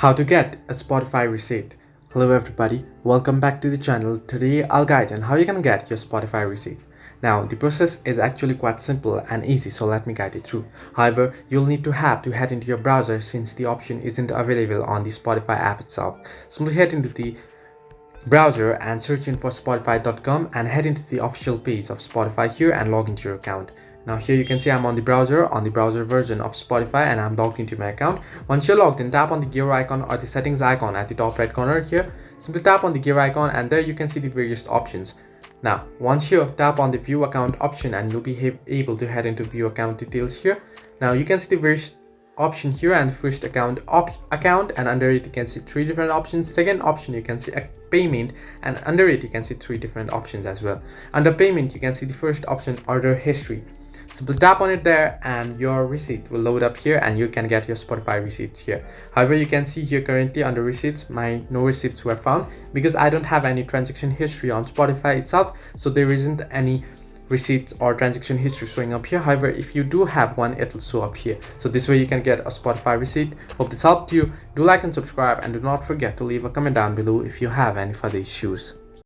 How to get a Spotify receipt. Hello everybody, welcome back to the channel. Today I'll guide on how you can get your Spotify receipt. Now the process is actually quite simple and easy, so let me guide you through. However, you'll need to head into your browser since the option isn't available on the Spotify app itself. Simply head into the browser and search in for spotify.com and head into the official page of Spotify here and log into your account. Now here you can see I'm on the browser version of Spotify, and I'm logged into my account. Once you're logged in, tap on the gear icon or the settings icon at the top right corner here. Simply tap on the gear icon and there you can see the various options. Now once you tap on the view account option, and you'll be able to head into view account details here. Now you can see the various option here, and first account, and under it you can see three different options. Second option you can see a payment, and under it you can see three different options as well. Under payment you can see the first option, order history. Simply tap on it there and your receipt will load up here and you can get your Spotify receipts here. However, you can see here currently under receipts no receipts were found because I don't have any transaction history on Spotify itself, so there isn't any receipts or transaction history showing up here. However, if you do have one, it will show up here. So this way you can get a Spotify receipt. Hope this helped you. Do like and subscribe, and do not forget to leave a comment down below if you have any further issues.